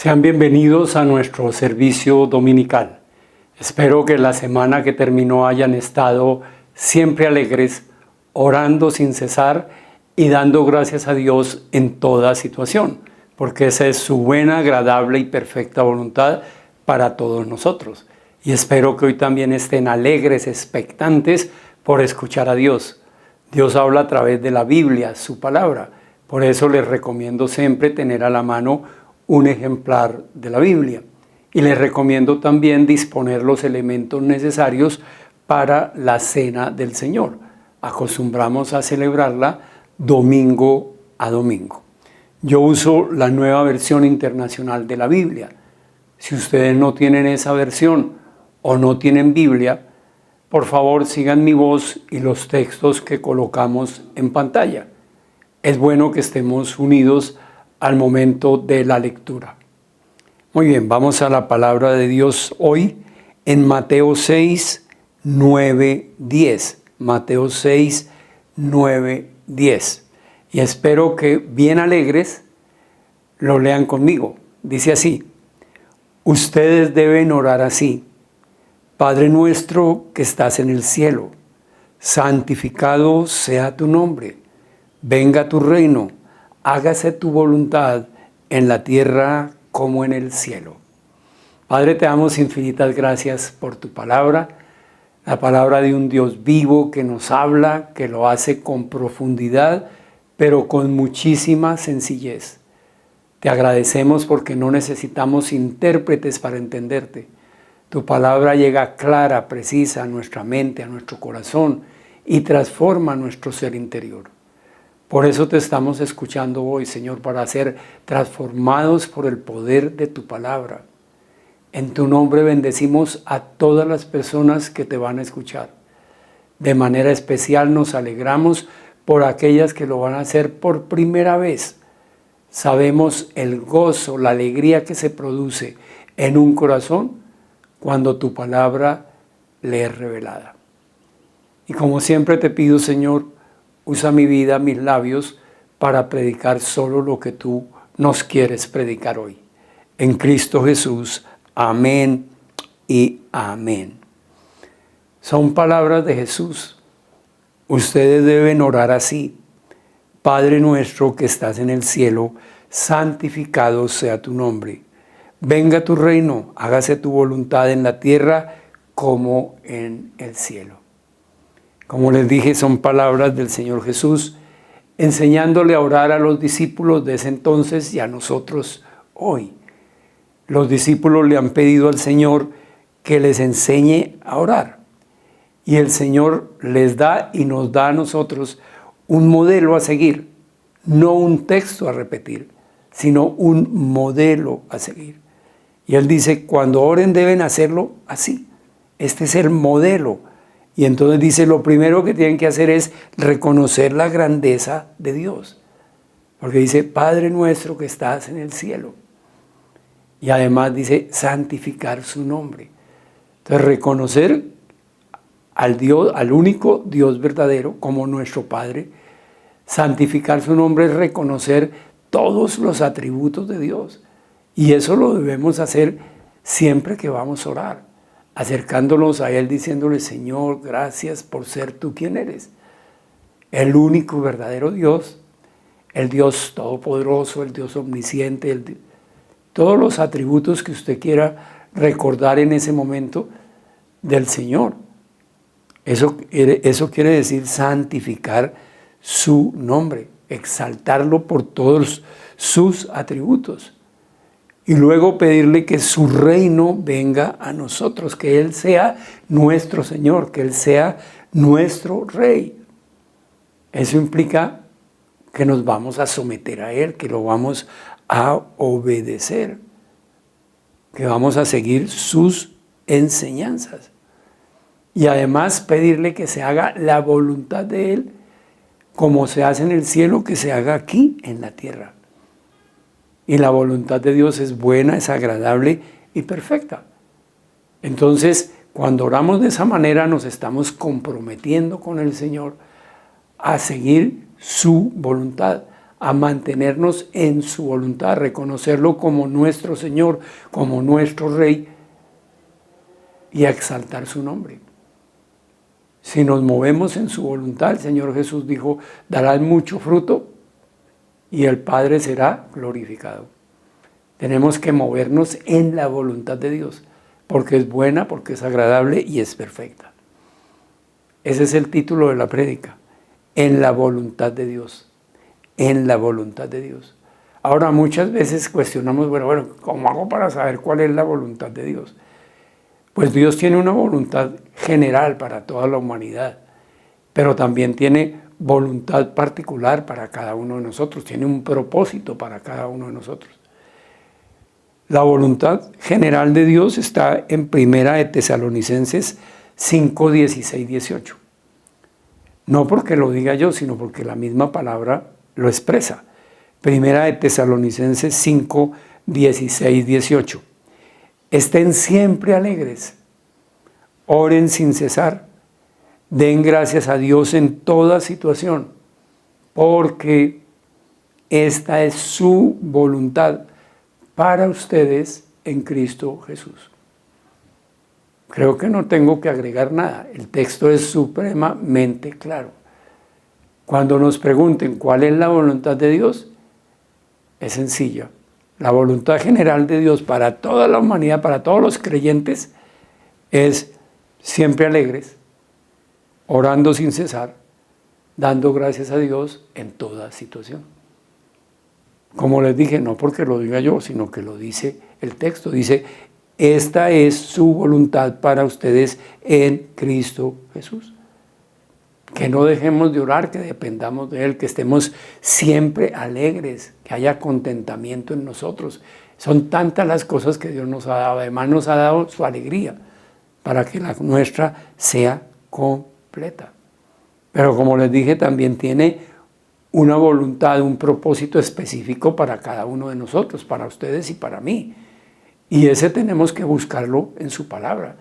Sean bienvenidos a nuestro servicio dominical. Espero que la semana que terminó hayan estado siempre alegres, orando sin cesar y dando gracias a Dios en toda situación, porque esa es su buena, agradable y perfecta voluntad para todos nosotros. Y espero que hoy también estén alegres, expectantes por escuchar a Dios. Dios habla a través de la Biblia, su palabra. Por eso les recomiendo siempre tener a la mano un ejemplar de la Biblia. Y les recomiendo también disponer los elementos necesarios para la cena del Señor. Acostumbramos a celebrarla domingo a domingo. Yo uso la nueva versión internacional de la Biblia. Si ustedes no tienen esa versión o no tienen Biblia, por favor sigan mi voz y los textos que colocamos en pantalla. Es bueno que estemos unidos al momento de la lectura. Muy bien, vamos a la palabra de Dios hoy en Mateo 6, 9, 10. Mateo 6, 9, 10. Y espero que bien alegres lo lean conmigo. Dice así: ustedes deben orar así: Padre nuestro que estás en el cielo, santificado sea tu nombre. Venga tu reino, hágase tu voluntad en la tierra como en el cielo. Padre, te damos infinitas gracias por tu palabra, la palabra de un Dios vivo que nos habla, que lo hace con profundidad, pero con muchísima sencillez. Te agradecemos porque no necesitamos intérpretes para entenderte. Tu palabra llega clara, precisa a nuestra mente, a nuestro corazón y transforma nuestro ser interior. Por eso te estamos escuchando hoy, Señor, para ser transformados por el poder de tu palabra. En tu nombre bendecimos a todas las personas que te van a escuchar. De manera especial nos alegramos por aquellas que lo van a hacer por primera vez. Sabemos el gozo, la alegría que se produce en un corazón cuando tu palabra le es revelada. Y como siempre te pido, Señor, usa mi vida, mis labios, para predicar solo lo que tú nos quieres predicar hoy. En Cristo Jesús, amén y amén. Son palabras de Jesús. Ustedes deben orar así: Padre nuestro que estás en el cielo, santificado sea tu nombre. Venga tu reino, hágase tu voluntad en la tierra como en el cielo. Como les dije, son palabras del Señor Jesús, enseñándole a orar a los discípulos de ese entonces y a nosotros hoy. Los discípulos le han pedido al Señor que les enseñe a orar. Y el Señor les da y nos da a nosotros un modelo a seguir, no un texto a repetir, sino un modelo a seguir. Y Él dice, cuando oren deben hacerlo así. Este es el modelo. Y entonces dice, lo primero que tienen que hacer es reconocer la grandeza de Dios. Porque dice, Padre nuestro que estás en el cielo. Y además dice, santificar su nombre. Entonces reconocer al Dios, al único Dios verdadero como nuestro Padre. Santificar su nombre es reconocer todos los atributos de Dios. Y eso lo debemos hacer siempre que vamos a orar, acercándonos a Él, diciéndole, Señor, gracias por ser tú quien eres, el único verdadero Dios, el Dios todopoderoso, el Dios omnisciente, todos los atributos que usted quiera recordar en ese momento del Señor. Eso quiere decir santificar su nombre, exaltarlo por todos sus atributos. Y luego pedirle que su reino venga a nosotros, que Él sea nuestro Señor, que Él sea nuestro Rey. Eso implica que nos vamos a someter a Él, que lo vamos a obedecer, que vamos a seguir sus enseñanzas. Y además pedirle que se haga la voluntad de Él, como se hace en el cielo, que se haga aquí en la tierra. Y la voluntad de Dios es buena, es agradable y perfecta. Entonces, cuando oramos de esa manera, nos estamos comprometiendo con el Señor a seguir su voluntad, a mantenernos en su voluntad, reconocerlo como nuestro Señor, como nuestro Rey y a exaltar su nombre. Si nos movemos en su voluntad, el Señor Jesús dijo, darán mucho fruto y el Padre será glorificado. Tenemos que movernos en la voluntad de Dios, porque es buena, porque es agradable y es perfecta. Ese es el título de la prédica, en la voluntad de Dios, en la voluntad de Dios. Ahora muchas veces cuestionamos, bueno, ¿cómo hago para saber cuál es la voluntad de Dios? Pues Dios tiene una voluntad general para toda la humanidad, pero también tiene voluntad particular para cada uno de nosotros, tiene un propósito para cada uno de nosotros. La voluntad general de Dios está en 1 de Tesalonicenses 5, 16, 18. No porque lo diga yo, sino porque la misma palabra lo expresa. 1 de Tesalonicenses 5, 16, 18. Estén siempre alegres, oren sin cesar, den gracias a Dios en toda situación, porque esta es su voluntad para ustedes en Cristo Jesús. Creo que no tengo que agregar nada, el texto es supremamente claro. Cuando nos pregunten cuál es la voluntad de Dios, es sencilla. La voluntad general de Dios para toda la humanidad, para todos los creyentes, es siempre alegres, orando sin cesar, dando gracias a Dios en toda situación. Como les dije, no porque lo diga yo, sino que lo dice el texto. Dice, esta es su voluntad para ustedes en Cristo Jesús. Que no dejemos de orar, que dependamos de Él, que estemos siempre alegres, que haya contentamiento en nosotros. Son tantas las cosas que Dios nos ha dado, además nos ha dado su alegría para que la nuestra sea completa. Pero como les dije, también tiene una voluntad, un propósito específico para cada uno de nosotros, para ustedes y para mí. Y ese tenemos que buscarlo en su palabra.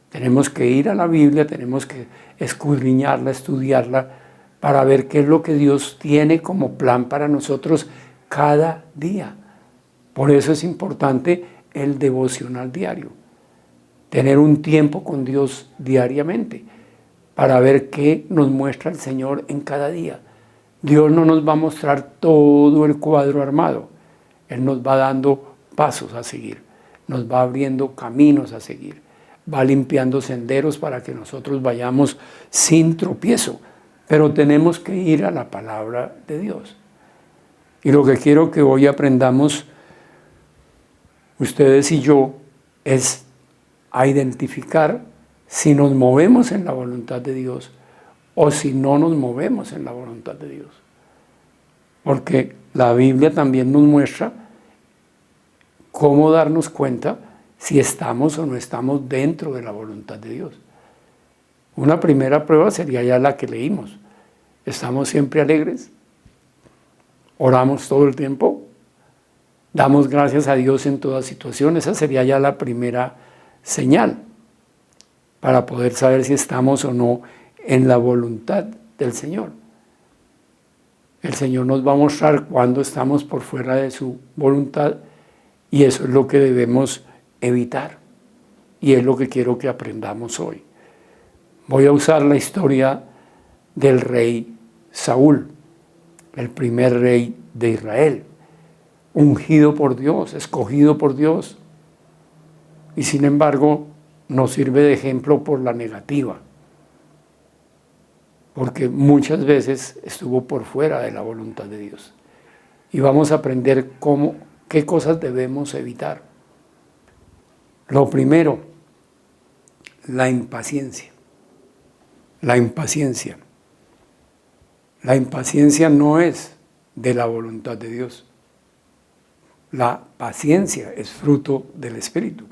Tenemos que ir a la Biblia, tenemos que escudriñarla, estudiarla, para ver qué es lo que Dios tiene como plan para nosotros cada día. Por eso es importante el devocional diario. Tener un tiempo con Dios diariamente, para ver qué nos muestra el Señor en cada día. Dios no nos va a mostrar todo el cuadro armado. Él nos va dando pasos a seguir, nos va abriendo caminos a seguir. Va limpiando senderos para que nosotros vayamos sin tropiezo, pero tenemos que ir a la palabra de Dios. Y lo que quiero que hoy aprendamos, ustedes y yo, es a identificar si nos movemos en la voluntad de Dios o si no nos movemos en la voluntad de Dios. Porque la Biblia también nos muestra cómo darnos cuenta si estamos o no estamos dentro de la voluntad de Dios. Una primera prueba sería ya la que leímos. ¿Estamos siempre alegres? ¿Oramos todo el tiempo? ¿Damos gracias a Dios en toda situación? Esa sería ya la primera señal para poder saber si estamos o no en la voluntad del Señor. El Señor nos va a mostrar cuando estamos por fuera de su voluntad y eso es lo que debemos evitar. Y es lo que quiero que aprendamos hoy. Voy a usar la historia del rey Saúl, el primer rey de Israel, ungido por Dios, escogido por Dios. Y sin embargo, nos sirve de ejemplo por la negativa, porque muchas veces estuvo por fuera de la voluntad de Dios. Y vamos a aprender qué cosas debemos evitar. Lo primero, la impaciencia. La impaciencia. La impaciencia no es de la voluntad de Dios. La paciencia es fruto del Espíritu.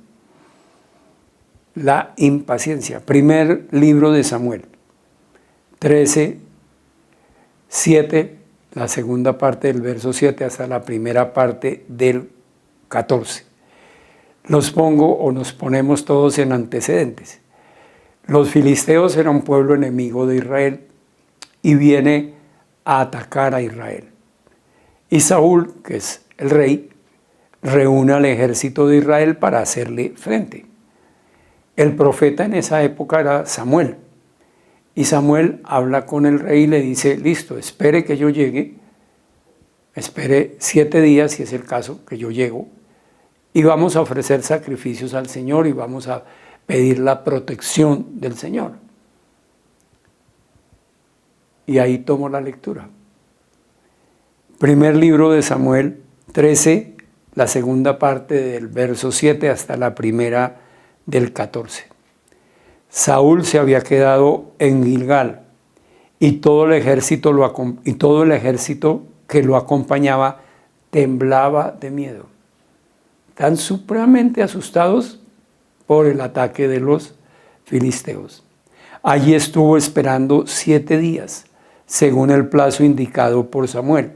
La impaciencia. Primer libro de Samuel, 13, 7, la segunda parte del verso 7 hasta la primera parte del 14. Los pongo o nos ponemos todos en antecedentes. Los filisteos eran un pueblo enemigo de Israel y viene a atacar a Israel. Y Saúl, que es el rey, reúne al ejército de Israel para hacerle frente. El profeta en esa época era Samuel. Y Samuel habla con el rey y le dice, listo, espere que yo llegue, espere 7 días, si es el caso, que yo llego, y vamos a ofrecer sacrificios al Señor y vamos a pedir la protección del Señor. Y ahí tomo la lectura. Primer libro de Samuel 13, la segunda parte del verso 7 hasta la primera del 14. Saúl se había quedado en Gilgal y todo el ejército que lo acompañaba temblaba de miedo. Tan supremamente asustados por el ataque de los filisteos. Allí estuvo esperando 7 días, según el plazo indicado por Samuel,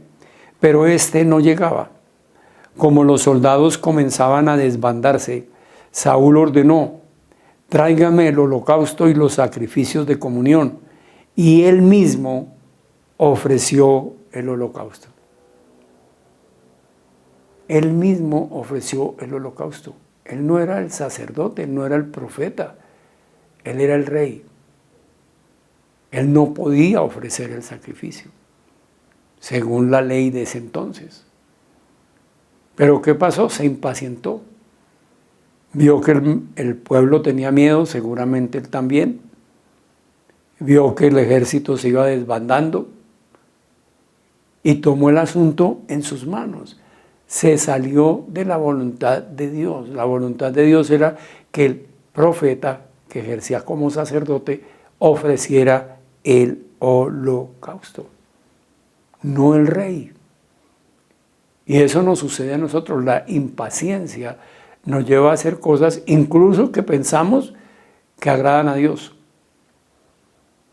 pero este no llegaba. Como los soldados comenzaban a desbandarse, Saúl ordenó, tráigame el holocausto y los sacrificios de comunión, y él mismo ofreció el holocausto. Él mismo ofreció el holocausto. Él no era el sacerdote, él no era el profeta, él era el rey. Él no podía ofrecer el sacrificio, según la ley de ese entonces. Pero ¿qué pasó? Se impacientó. Vio que el pueblo tenía miedo, seguramente él también. Vio que el ejército se iba desbandando y tomó el asunto en sus manos. Se salió de la voluntad de Dios. La voluntad de Dios era que el profeta, que ejercía como sacerdote, ofreciera el holocausto, no el rey. Y eso nos sucede a nosotros. La impaciencia nos lleva a hacer cosas incluso que pensamos que agradan a Dios,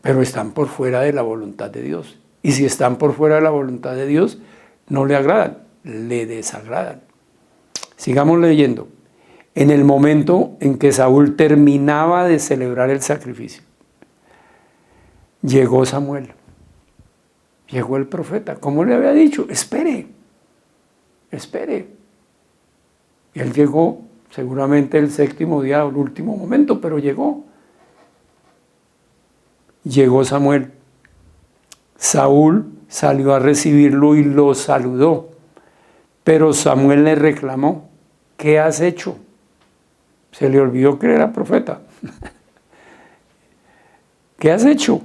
pero están por fuera de la voluntad de Dios. Y si están por fuera de la voluntad de Dios, no le agradan, le desagradan. Sigamos leyendo. En el momento en que Saúl terminaba de celebrar el sacrificio, llegó Samuel, llegó el profeta, como le había dicho, espere. Y él llegó, seguramente el 7º día o el último momento, pero llegó. Llegó Samuel. Saúl salió a recibirlo y lo saludó. Pero Samuel le reclamó, ¿qué has hecho? Se le olvidó que era profeta. ¿Qué has hecho?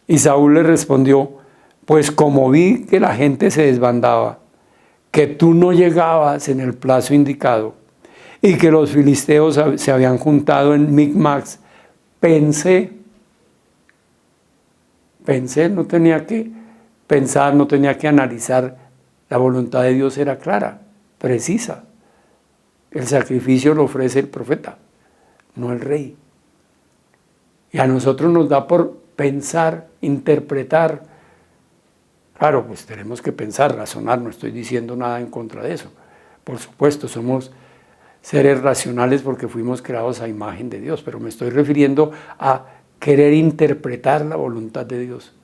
Y Saúl le respondió, pues como vi que la gente se desbandaba, que tú no llegabas en el plazo indicado y que los filisteos se habían juntado en Micmax, pensé, no tenía que pensar, no tenía que analizar, la voluntad de Dios era clara, precisa. El sacrificio lo ofrece el profeta, no el rey. Y a nosotros nos da por pensar, interpretar. Claro, pues tenemos que pensar, razonar, no estoy diciendo nada en contra de eso. Por supuesto, somos seres racionales porque fuimos creados a imagen de Dios, pero me estoy refiriendo a querer interpretar la voluntad de Dios.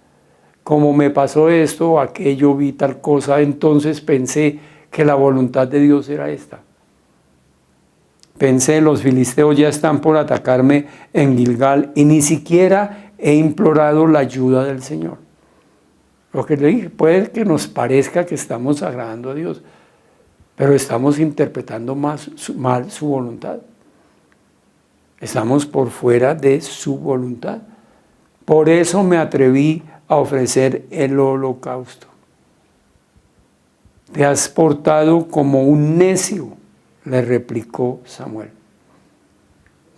Como me pasó esto o aquello, vi tal cosa, entonces pensé que la voluntad de Dios era esta. Pensé, los filisteos ya están por atacarme en Gilgal y ni siquiera he implorado la ayuda del Señor. Lo que le dije, puede que nos parezca que estamos agradando a Dios, pero estamos interpretando mal su voluntad. Estamos por fuera de su voluntad. Por eso me atreví a ofrecer el holocausto. Te has portado como un necio, le replicó Samuel.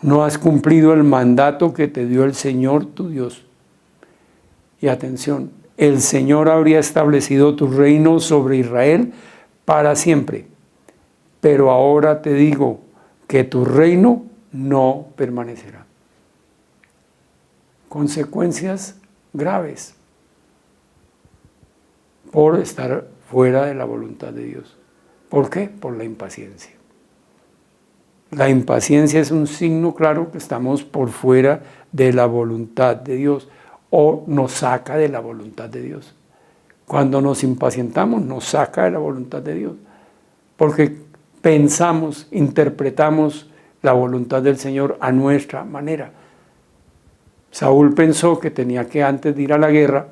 No has cumplido el mandato que te dio el Señor tu Dios. Y atención, el Señor habría establecido tu reino sobre Israel para siempre. Pero ahora te digo que tu reino no permanecerá. Consecuencias graves por estar fuera de la voluntad de Dios. ¿Por qué? Por la impaciencia. La impaciencia es un signo claro que estamos por fuera de la voluntad de Dios o nos saca de la voluntad de Dios. Cuando nos impacientamos, nos saca de la voluntad de Dios. Porque pensamos, interpretamos la voluntad del Señor a nuestra manera. Saúl pensó que tenía que, antes de ir a la guerra,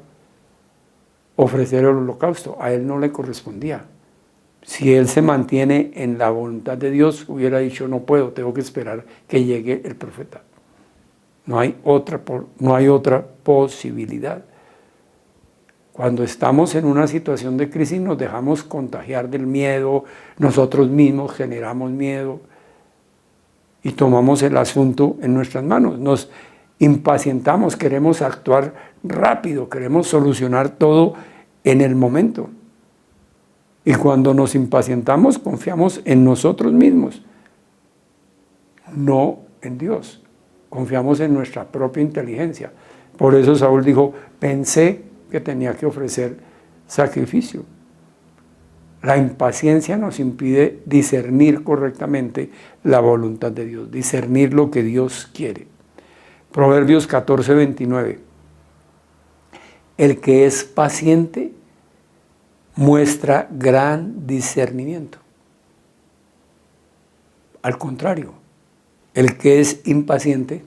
ofrecer el holocausto. A él no le correspondía. Si él se mantiene en la voluntad de Dios, hubiera dicho, no puedo, tengo que esperar que llegue el profeta. No hay otra posibilidad. Cuando estamos en una situación de crisis nos dejamos contagiar del miedo, nosotros mismos generamos miedo y tomamos el asunto en nuestras manos. Nos impacientamos, queremos actuar rápido, queremos solucionar todo en el momento. Y cuando nos impacientamos, confiamos en nosotros mismos, no en Dios. Confiamos en nuestra propia inteligencia. Por eso Saúl dijo, pensé que tenía que ofrecer sacrificio. La impaciencia nos impide discernir correctamente la voluntad de Dios, discernir lo que Dios quiere. Proverbios 14:29. El que es paciente muestra gran discernimiento. Al contrario, el que es impaciente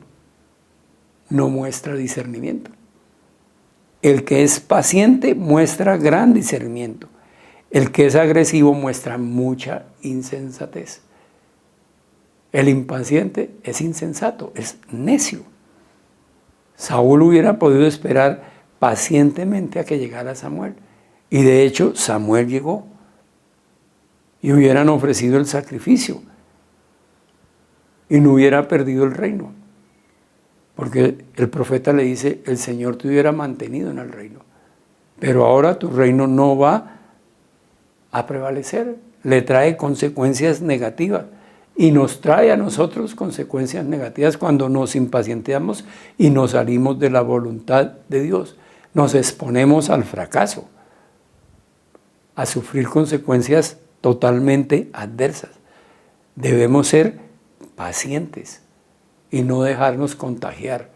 no muestra discernimiento. El que es paciente muestra gran discernimiento. El que es agresivo muestra mucha insensatez. El impaciente es insensato, es necio. Saúl hubiera podido esperar pacientemente a que llegara Samuel. Y de hecho, Samuel llegó. Y hubieran ofrecido el sacrificio. Y no hubiera perdido el reino. Porque el profeta le dice, el Señor te hubiera mantenido en el reino. Pero ahora tu reino no va a prevalecer. Le trae consecuencias negativas. Y nos trae a nosotros consecuencias negativas cuando nos impacientamos y nos salimos de la voluntad de Dios. Nos exponemos al fracaso, a sufrir consecuencias totalmente adversas. Debemos ser pacientes y no dejarnos contagiar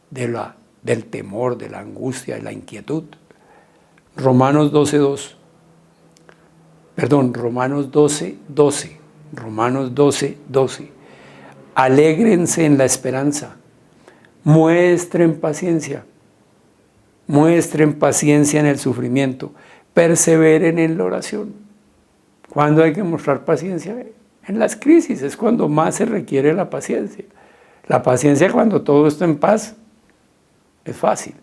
del temor, de la angustia, de la inquietud. Romanos 12:12. Romanos 12:12. Alégrense en la esperanza, muestren paciencia en el sufrimiento, perseveren en la oración. ¿Cuándo hay que mostrar paciencia? En las crisis es cuando más se requiere la paciencia. La paciencia cuando todo está en paz es fácil.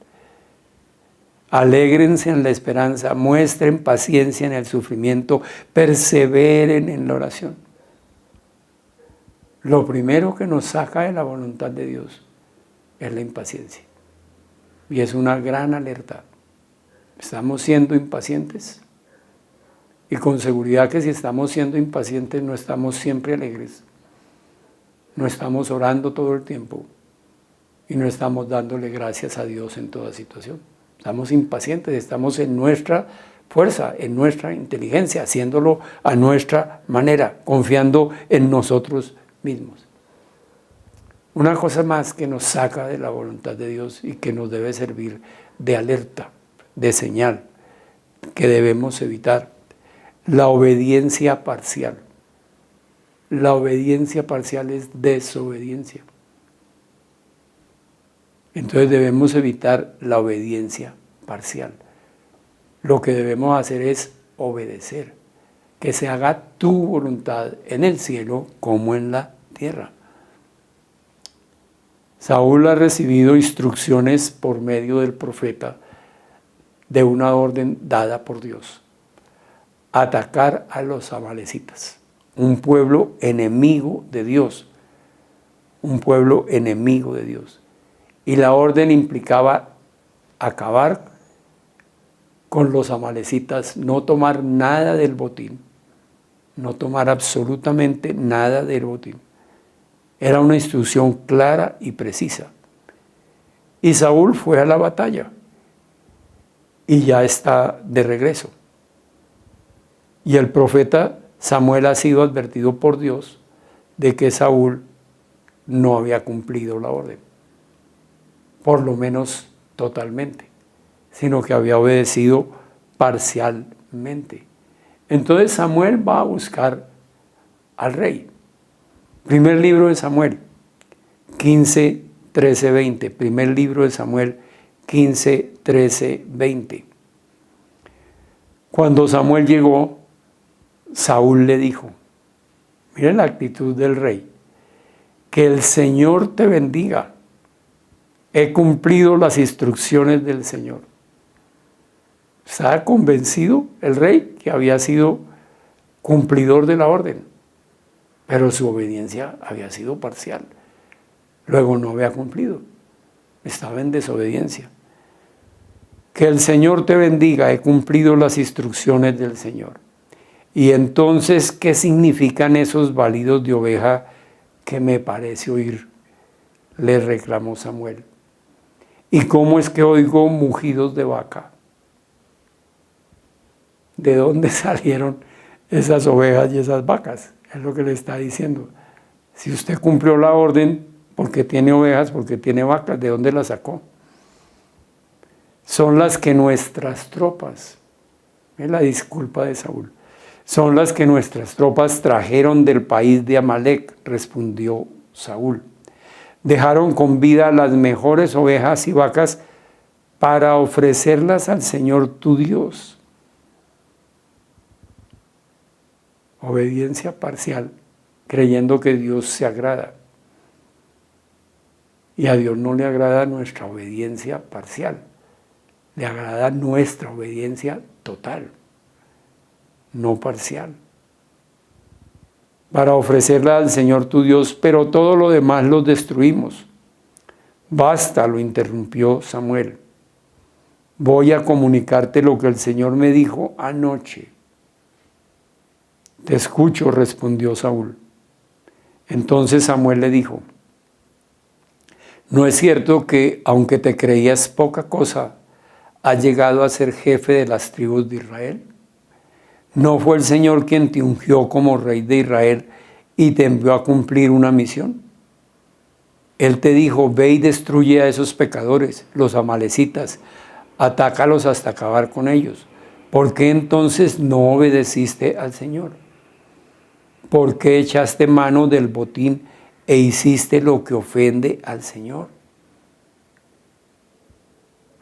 Alégrense en la esperanza, muestren paciencia en el sufrimiento, perseveren en la oración. Lo primero que nos saca de la voluntad de Dios es la impaciencia. Y es una gran alerta. ¿Estamos siendo impacientes? Y con seguridad que si estamos siendo impacientes no estamos siempre alegres. No estamos orando todo el tiempo. Y no estamos dándole gracias a Dios en toda situación. Estamos impacientes, estamos en nuestra fuerza, en nuestra inteligencia, haciéndolo a nuestra manera, confiando en nosotros mismos. Una cosa más que nos saca de la voluntad de Dios y que nos debe servir de alerta, de señal, que debemos evitar, la obediencia parcial. La obediencia parcial es desobediencia. Entonces debemos evitar la obediencia parcial. Lo que debemos hacer es obedecer, que se haga tu voluntad en el cielo como en la tierra. Saúl ha recibido instrucciones por medio del profeta de una orden dada por Dios. Atacar a los amalecitas, un pueblo enemigo de Dios. Un pueblo enemigo de Dios. Y la orden implicaba acabar con los amalecitas, no tomar nada del botín, no tomar absolutamente nada del botín. Era una instrucción clara y precisa. Y Saúl fue a la batalla y ya está de regreso. Y el profeta Samuel ha sido advertido por Dios de que Saúl no había cumplido la orden, por lo menos totalmente, sino que había obedecido parcialmente. Entonces Samuel va a buscar al rey. Primer libro de Samuel, 15, 13, 20. Primer libro de Samuel, 15, 13, 20. Cuando Samuel llegó, Saúl le dijo, miren la actitud del rey, que el Señor te bendiga. He cumplido las instrucciones del Señor. Estaba convencido el rey que había sido cumplidor de la orden, pero su obediencia había sido parcial. Luego no había cumplido, estaba en desobediencia. Que el Señor te bendiga, he cumplido las instrucciones del Señor. Y entonces, ¿qué significan esos balidos de oveja que me parece oír? Le reclamó Samuel. ¿Y cómo es que oigo mugidos de vaca? ¿De dónde salieron esas ovejas y esas vacas? Es lo que le está diciendo. Si usted cumplió la orden, porque tiene ovejas, porque tiene vacas, ¿de dónde las sacó? Son las que nuestras tropas, es la disculpa de Saúl, son las que nuestras tropas trajeron del país de Amalec, respondió Saúl. Dejaron con vida las mejores ovejas y vacas para ofrecerlas al Señor tu Dios. Obediencia parcial, creyendo que Dios se agrada. Y a Dios no le agrada nuestra obediencia parcial, le agrada nuestra obediencia total, no parcial. Para ofrecerla al Señor tu Dios, pero todo lo demás lo destruimos. Basta, lo interrumpió Samuel. Voy a comunicarte lo que el Señor me dijo anoche. Te escucho, respondió Saúl. Entonces Samuel le dijo, ¿no es cierto que, aunque te creías poca cosa, has llegado a ser jefe de las tribus de Israel? ¿No fue el Señor quien te ungió como rey de Israel y te envió a cumplir una misión? Él te dijo, ve y destruye a esos pecadores, los amalecitas, atácalos hasta acabar con ellos. ¿Por qué entonces no obedeciste al Señor? ¿Por qué echaste mano del botín e hiciste lo que ofende al Señor?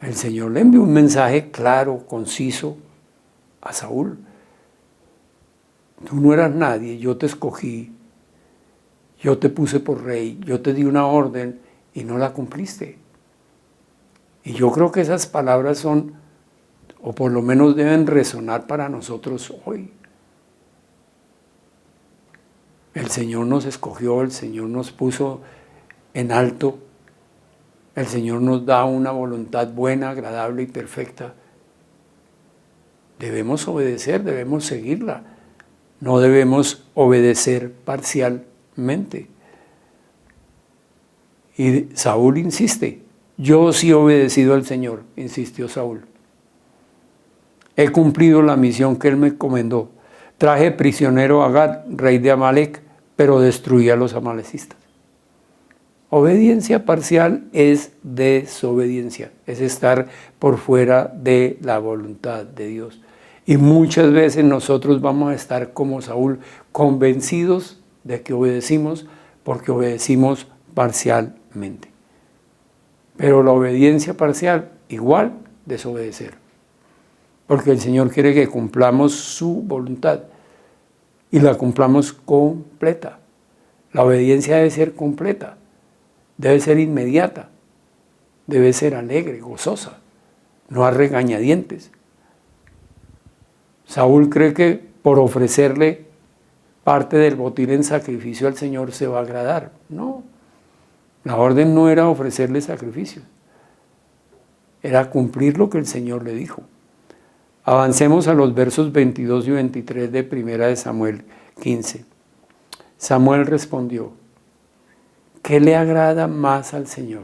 El Señor le envió un mensaje claro, conciso a Saúl. Tú no eras nadie, yo te escogí, yo te puse por rey, yo te di una orden y no la cumpliste. Y yo creo que esas palabras son, o por lo menos deben resonar para nosotros hoy. El Señor nos escogió, el Señor nos puso en alto, el Señor nos da una voluntad buena, agradable y perfecta. Debemos obedecer, debemos seguirla. No debemos obedecer parcialmente. Y Saúl insiste, yo sí he obedecido al Señor, insistió Saúl. He cumplido la misión que Él me encomendó. Traje prisionero a Agag, rey de Amalec, pero destruí a los amalecistas. Obediencia parcial es desobediencia, es estar por fuera de la voluntad de Dios. Y muchas veces nosotros vamos a estar como Saúl, convencidos de que obedecimos porque obedecimos parcialmente. Pero la obediencia parcial, igual desobedecer. Porque el Señor quiere que cumplamos su voluntad y la cumplamos completa. La obediencia debe ser completa, debe ser inmediata, debe ser alegre, gozosa, no a regañadientes. Saúl cree que por ofrecerle parte del botín en sacrificio al Señor se va a agradar. No, la orden no era ofrecerle sacrificios, era cumplir lo que el Señor le dijo. Avancemos a los versos 22 y 23 de 1 de Samuel 15. Samuel respondió, ¿qué le agrada más al Señor?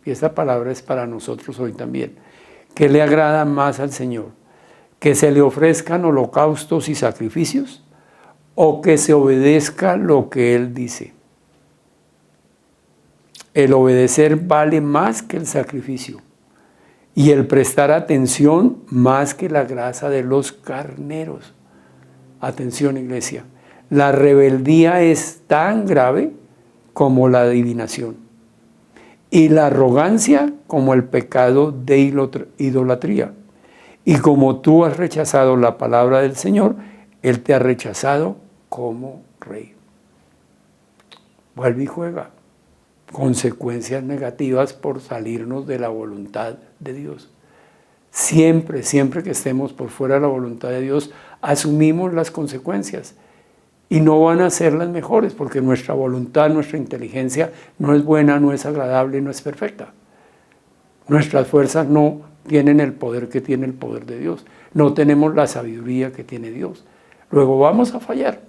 Y esta palabra es para nosotros hoy también. ¿Qué le agrada más al Señor? ¿Que se le ofrezcan holocaustos y sacrificios? ¿O que se obedezca lo que Él dice? El obedecer vale más que el sacrificio, y el prestar atención más que la grasa de los carneros. Atención, iglesia, la rebeldía es tan grave como la adivinación y la arrogancia como el pecado de idolatría. Y como tú has rechazado la palabra del Señor, Él te ha rechazado como rey. Vuelve y juega. Consecuencias negativas por salirnos de la voluntad de Dios. Siempre, siempre que estemos por fuera de la voluntad de Dios, asumimos las consecuencias. Y no van a ser las mejores, porque nuestra voluntad, nuestra inteligencia no es buena, no es agradable, no es perfecta. Nuestras fuerzas no tienen el poder que tiene el poder de Dios. No tenemos la sabiduría que tiene Dios. Luego vamos a fallar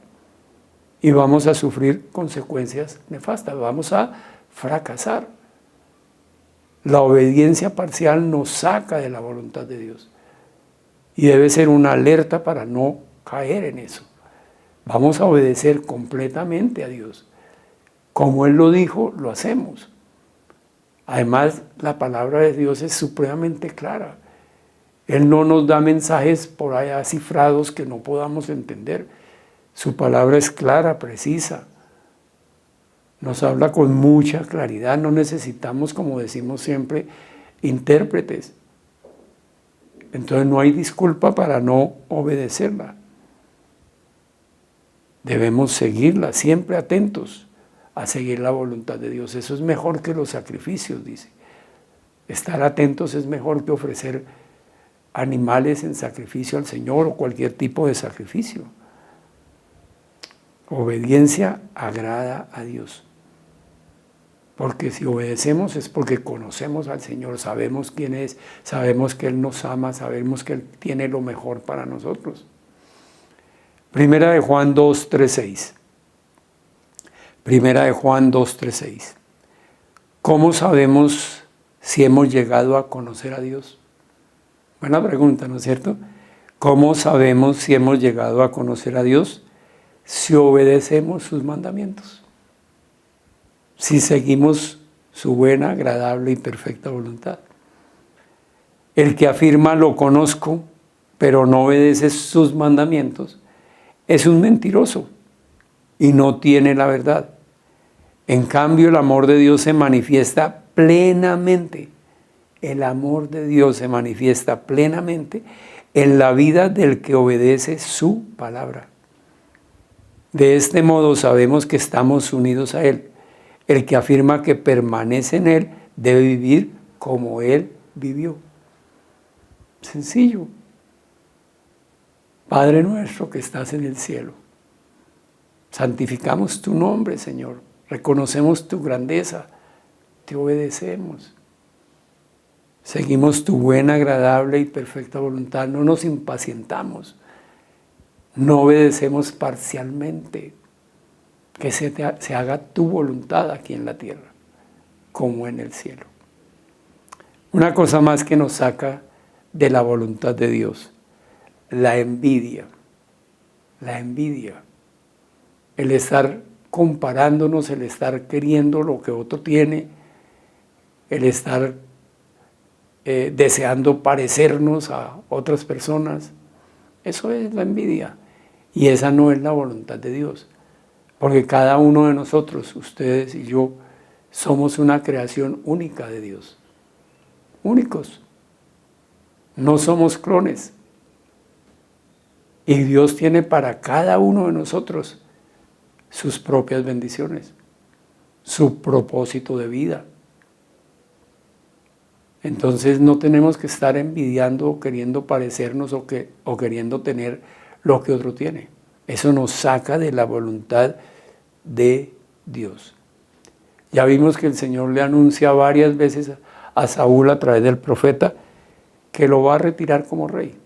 y vamos a sufrir consecuencias nefastas, vamos a fracasar. La obediencia parcial nos saca de la voluntad de Dios y debe ser una alerta para no caer en eso. Vamos a obedecer completamente a Dios. Como Él lo dijo, lo hacemos. Además, la palabra de Dios es supremamente clara. Él no nos da mensajes por allá cifrados que no podamos entender. Su palabra es clara, precisa. Nos habla con mucha claridad. No necesitamos, como decimos siempre, intérpretes. Entonces no hay disculpa para no obedecerla. Debemos seguirla, siempre atentos a seguir la voluntad de Dios. Eso es mejor que los sacrificios, dice. Estar atentos es mejor que ofrecer animales en sacrificio al Señor o cualquier tipo de sacrificio. Obediencia agrada a Dios. Porque si obedecemos es porque conocemos al Señor, sabemos quién es, sabemos que Él nos ama, sabemos que Él tiene lo mejor para nosotros. Primera de Juan 2:3-6. Primera de Juan 2:3-6. ¿Cómo sabemos si hemos llegado a conocer a Dios? Buena pregunta, ¿no es cierto? ¿Cómo sabemos si hemos llegado a conocer a Dios? Si obedecemos sus mandamientos. Si seguimos su buena, agradable y perfecta voluntad. El que afirma lo conozco, pero no obedece sus mandamientos, es un mentiroso y no tiene la verdad. En cambio, el amor de Dios se manifiesta plenamente. El amor de Dios se manifiesta plenamente en la vida del que obedece su palabra. De este modo sabemos que estamos unidos a Él. El que afirma que permanece en Él debe vivir como Él vivió. Sencillo. Padre nuestro que estás en el cielo, santificamos tu nombre, Señor. Reconocemos tu grandeza, te obedecemos. Seguimos tu buena, agradable y perfecta voluntad. No nos impacientamos. No obedecemos parcialmente. Que se haga tu voluntad aquí en la tierra, como en el cielo. Una cosa más que nos saca de la voluntad de Dios: la envidia. La envidia. El estar comparándonos, el estar queriendo lo que otro tiene, el estar deseando parecernos a otras personas. Eso es la envidia. Y esa no es la voluntad de Dios. Porque cada uno de nosotros, ustedes y yo, somos una creación única de Dios. Únicos. No somos clones. Y Dios tiene para cada uno de nosotros sus propias bendiciones, su propósito de vida. Entonces no tenemos que estar envidiando o queriendo parecernos o queriendo tener lo que otro tiene. Eso nos saca de la voluntad de Dios. Ya vimos que el Señor le anuncia varias veces a Saúl a través del profeta que lo va a retirar como rey.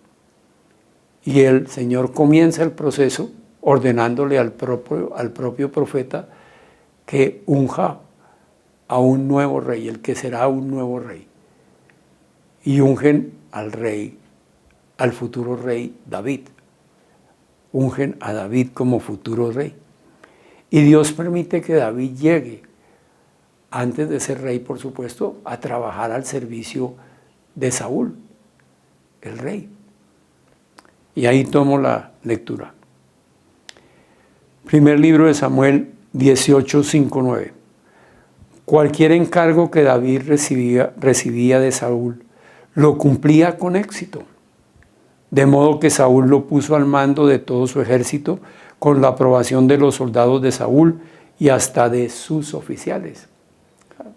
Y el Señor comienza el proceso ordenándole al propio profeta que unja a un nuevo rey, el que será un nuevo rey. Y ungen al rey, al futuro rey David. Ungen a David como futuro rey. Y Dios permite que David llegue, antes de ser rey, por supuesto, a trabajar al servicio de Saúl, el rey. Y ahí tomo la lectura. Primer libro de Samuel 18, 5, 9. Cualquier encargo que David recibía de Saúl, lo cumplía con éxito. De modo que Saúl lo puso al mando de todo su ejército con la aprobación de los soldados de Saúl y hasta de sus oficiales.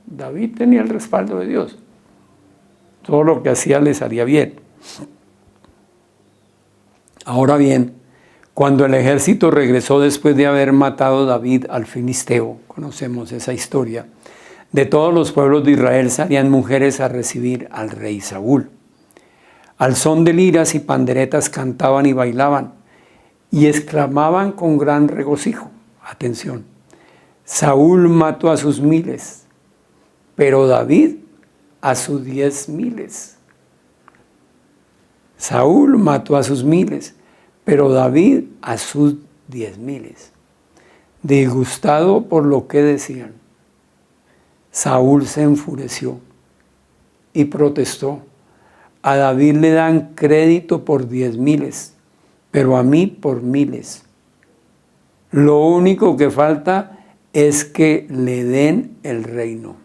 David tenía el respaldo de Dios. Todo lo que hacía le salía bien. Ahora bien, cuando el ejército regresó después de haber matado David al filisteo, conocemos esa historia, de todos los pueblos de Israel salían mujeres a recibir al rey Saúl. Al son de liras y panderetas cantaban y bailaban y exclamaban con gran regocijo. Atención, Saúl mató a sus 1000, pero David a sus 10,000. Saúl mató a sus 1000, pero David a sus 10,000. Disgustado por lo que decían, Saúl se enfureció y protestó. A David le dan crédito por 10,000, pero a mí por 1000. Lo único que falta es que le den el reino.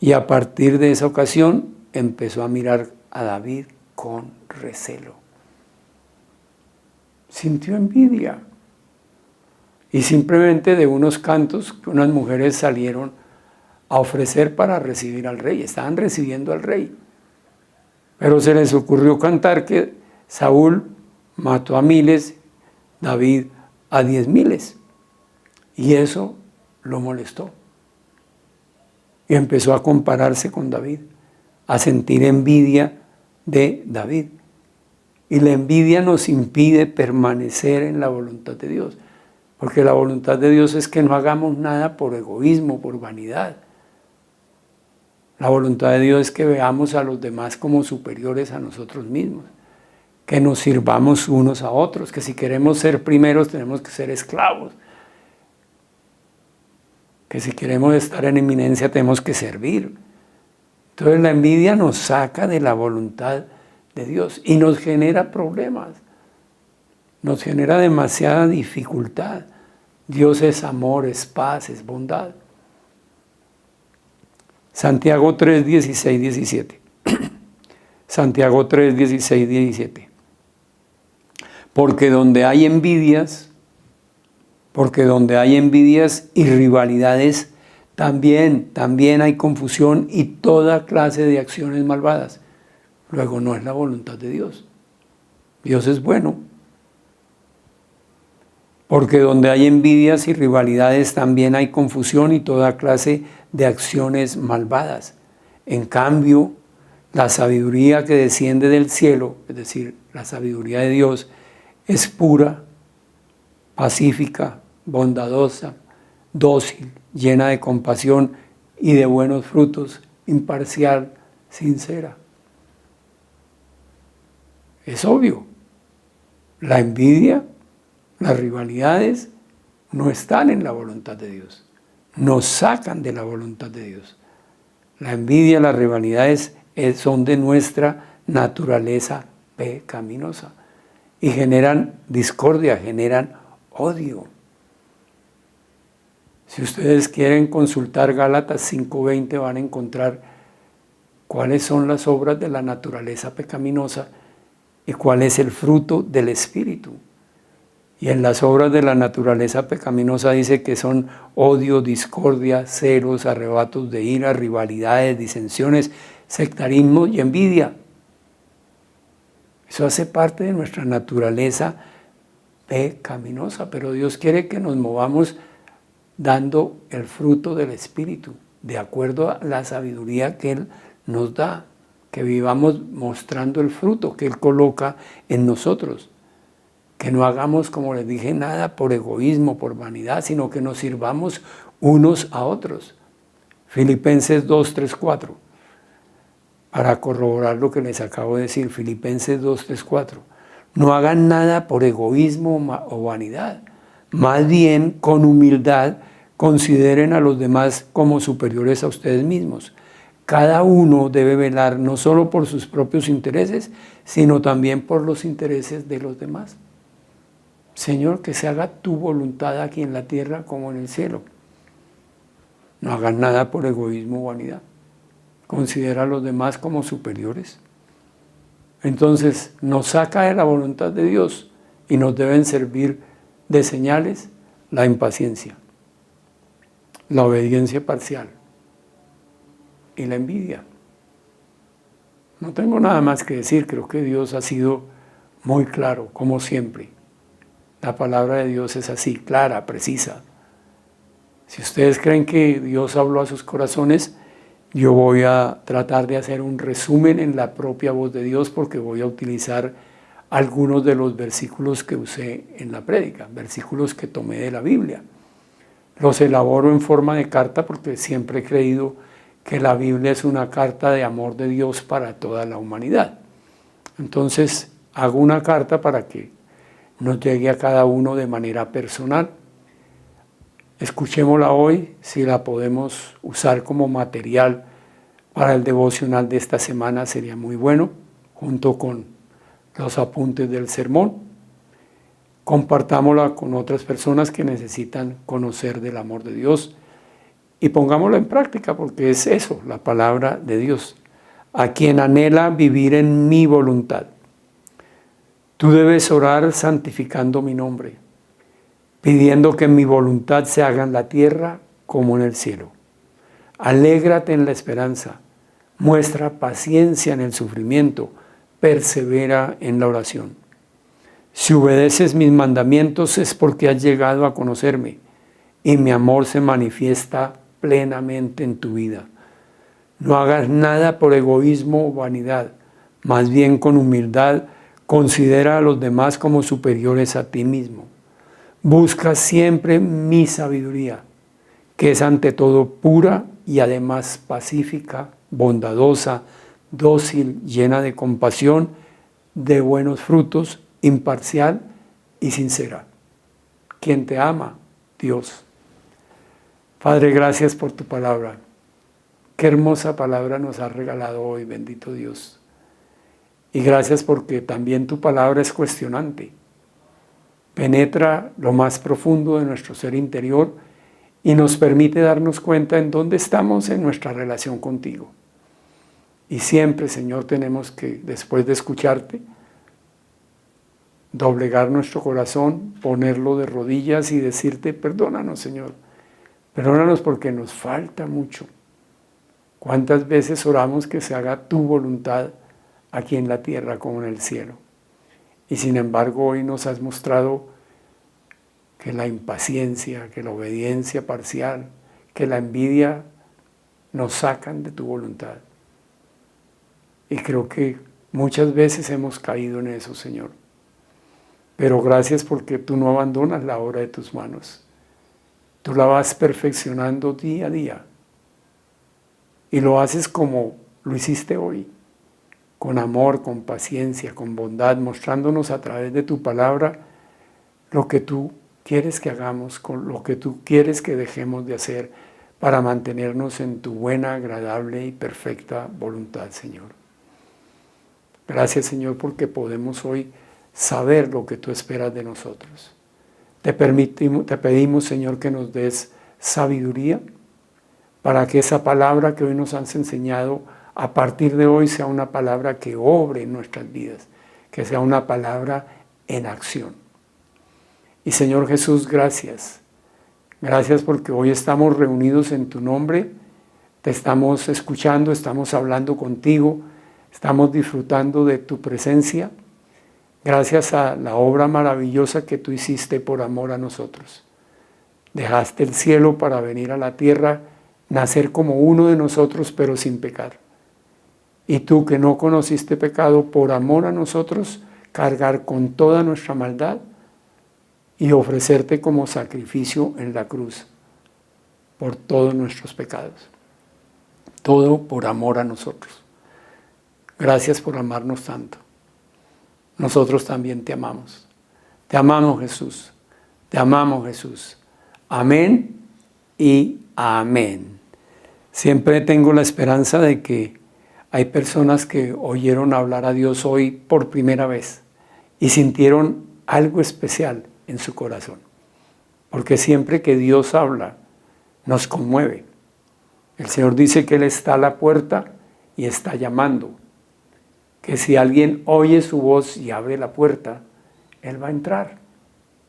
Y a partir de esa ocasión empezó a mirar a David con recelo. Sintió envidia. Y simplemente de unos cantos que unas mujeres salieron a ofrecer para recibir al rey. Estaban recibiendo al rey. Pero se les ocurrió cantar que Saúl mató a 1000, David a 10,000. Y eso lo molestó. Y empezó a compararse con David, a sentir envidia de David. Y la envidia nos impide permanecer en la voluntad de Dios. Porque la voluntad de Dios es que no hagamos nada por egoísmo, por vanidad. La voluntad de Dios es que veamos a los demás como superiores a nosotros mismos, que nos sirvamos unos a otros, que si queremos ser primeros tenemos que ser esclavos, que si queremos estar en eminencia tenemos que servir. Entonces la envidia nos saca de la voluntad de Dios y nos genera problemas, nos genera demasiada dificultad. Dios es amor, es paz, es bondad. Santiago 3, 16, 17. Santiago 3, 16, 17. Porque donde hay envidias y rivalidades, también hay confusión y toda clase de acciones malvadas. Luego no es la voluntad de Dios. Dios es bueno. Porque donde hay envidias y rivalidades también hay confusión y toda clase de acciones malvadas. En cambio, la sabiduría que desciende del cielo, es decir, la sabiduría de Dios, es pura, pacífica, bondadosa, dócil, llena de compasión y de buenos frutos, imparcial, sincera. Es obvio, la envidia, las rivalidades no están en la voluntad de Dios, nos sacan de la voluntad de Dios. La envidia, las rivalidades son de nuestra naturaleza pecaminosa y generan discordia, generan odio. Si ustedes quieren consultar Gálatas 5:20 van a encontrar cuáles son las obras de la naturaleza pecaminosa y cuál es el fruto del Espíritu. Y en las obras de la naturaleza pecaminosa dice que son odio, discordia, celos, arrebatos de ira, rivalidades, disensiones, sectarismo y envidia. Eso hace parte de nuestra naturaleza pecaminosa, pero Dios quiere que nos movamos dando el fruto del Espíritu, de acuerdo a la sabiduría que Él nos da, que vivamos mostrando el fruto que Él coloca en nosotros. Que no hagamos, como les dije, nada por egoísmo, por vanidad, sino que nos sirvamos unos a otros. Filipenses 2, 3, 4. Para corroborar lo que les acabo de decir, Filipenses 2, 3, 4. No hagan nada por egoísmo o vanidad. Más bien, con humildad, consideren a los demás como superiores a ustedes mismos. Cada uno debe velar no solo por sus propios intereses, sino también por los intereses de los demás. Señor, que se haga tu voluntad aquí en la tierra como en el cielo. No hagas nada por egoísmo o vanidad. Considera a los demás como superiores. Entonces nos saca de la voluntad de Dios y nos deben servir de señales la impaciencia, la obediencia parcial y la envidia. No tengo nada más que decir, creo que Dios ha sido muy claro, como siempre. La palabra de Dios es así, clara, precisa. Si ustedes creen que Dios habló a sus corazones, yo voy a tratar de hacer un resumen en la propia voz de Dios porque voy a utilizar algunos de los versículos que usé en la prédica, versículos que tomé de la Biblia. Los elaboro en forma de carta porque siempre he creído que la Biblia es una carta de amor de Dios para toda la humanidad. Entonces hago una carta para que nos llegue a cada uno de manera personal. Escuchémosla hoy, si la podemos usar como material para el devocional de esta semana sería muy bueno, junto con los apuntes del sermón. Compartámosla con otras personas que necesitan conocer del amor de Dios y pongámosla en práctica porque es eso, la palabra de Dios. A quien anhela vivir en mi voluntad. Tú debes orar santificando mi nombre, pidiendo que mi voluntad se haga en la tierra como en el cielo. Alégrate en la esperanza, muestra paciencia en el sufrimiento, persevera en la oración. Si obedeces mis mandamientos es porque has llegado a conocerme y mi amor se manifiesta plenamente en tu vida. No hagas nada por egoísmo o vanidad, más bien con humildad considera a los demás como superiores a ti mismo. Busca siempre mi sabiduría, que es ante todo pura y además pacífica, bondadosa, dócil, llena de compasión, de buenos frutos, imparcial y sincera. Quien te ama, Dios. Padre, gracias por tu palabra. Qué hermosa palabra nos has regalado hoy, bendito Dios. Y gracias porque también tu palabra es cuestionante. Penetra lo más profundo de nuestro ser interior y nos permite darnos cuenta en dónde estamos en nuestra relación contigo. Y siempre, Señor, tenemos que, después de escucharte, doblegar nuestro corazón, ponerlo de rodillas y decirte, perdónanos, Señor. Perdónanos porque nos falta mucho. ¿Cuántas veces oramos que se haga tu voluntad aquí en la tierra como en el cielo? Y sin embargo hoy nos has mostrado que la impaciencia, que la obediencia parcial, que la envidia nos sacan de tu voluntad. Y creo que muchas veces hemos caído en eso, Señor. Pero gracias porque tú no abandonas la obra de tus manos. Tú la vas perfeccionando día a día. Y lo haces como lo hiciste hoy, con amor, con paciencia, con bondad, mostrándonos a través de tu palabra lo que tú quieres que hagamos, con lo que tú quieres que dejemos de hacer para mantenernos en tu buena, agradable y perfecta voluntad, Señor. Gracias, Señor, porque podemos hoy saber lo que tú esperas de nosotros. Te pedimos, Señor, que nos des sabiduría para que esa palabra que hoy nos has enseñado a partir de hoy sea una palabra que obre en nuestras vidas, que sea una palabra en acción. Y Señor Jesús, gracias. Gracias porque hoy estamos reunidos en tu nombre, te estamos escuchando, estamos hablando contigo, estamos disfrutando de tu presencia, gracias a la obra maravillosa que tú hiciste por amor a nosotros. Dejaste el cielo para venir a la tierra, nacer como uno de nosotros, pero sin pecar. Y tú que no conociste pecado, por amor a nosotros, cargar con toda nuestra maldad y ofrecerte como sacrificio en la cruz por todos nuestros pecados. Todo por amor a nosotros. Gracias por amarnos tanto. Nosotros también te amamos. Te amamos, Jesús. Te amamos, Jesús. Amén y amén. Siempre tengo la esperanza de que hay personas que oyeron hablar a Dios hoy por primera vez y sintieron algo especial en su corazón. Porque siempre que Dios habla, nos conmueve. El Señor dice que Él está a la puerta y está llamando. Que si alguien oye su voz y abre la puerta, Él va a entrar